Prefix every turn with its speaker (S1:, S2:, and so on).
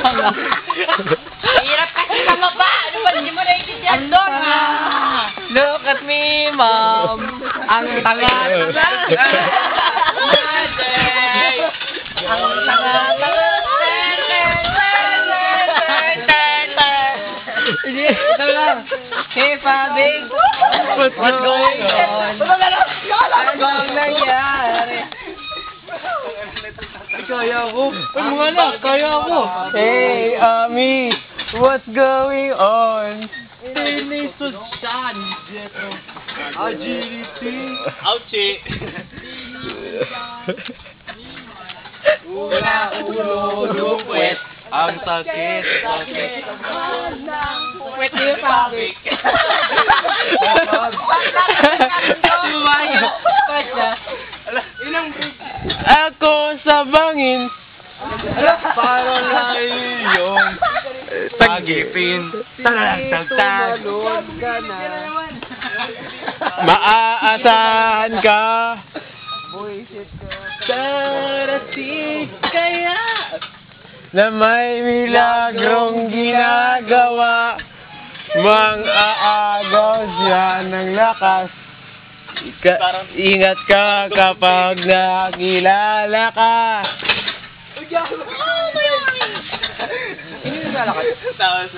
S1: Hirap kasi kamaba. Ano ba? Hindi mo naiintindihan doon, ha?
S2: Look at me, mom. Ang tanga.
S1: Ang tanga.
S2: Ito lang. Hey, Fabi. What's going on? Ano nangyari? Kaya ko. Ay, mga anak, kaya ko. Hey, Ami. What's going on? Tinisos siyan. Agility.
S3: Ouchie!
S2: Ulo, lupwet. Ang sakit.
S1: Puwet niyo, Fabi.
S2: Sumayo pa siya. Ako sa bangin. Parang layong tagipin. Tagtag. Maaasahan ka. Sarasi kaya na may milagrong ginagawa. Mang-aagaw siya ng lakas. Ingat ka kapag nakilala ka.
S1: Hindi naglalakad.
S3: Tapos,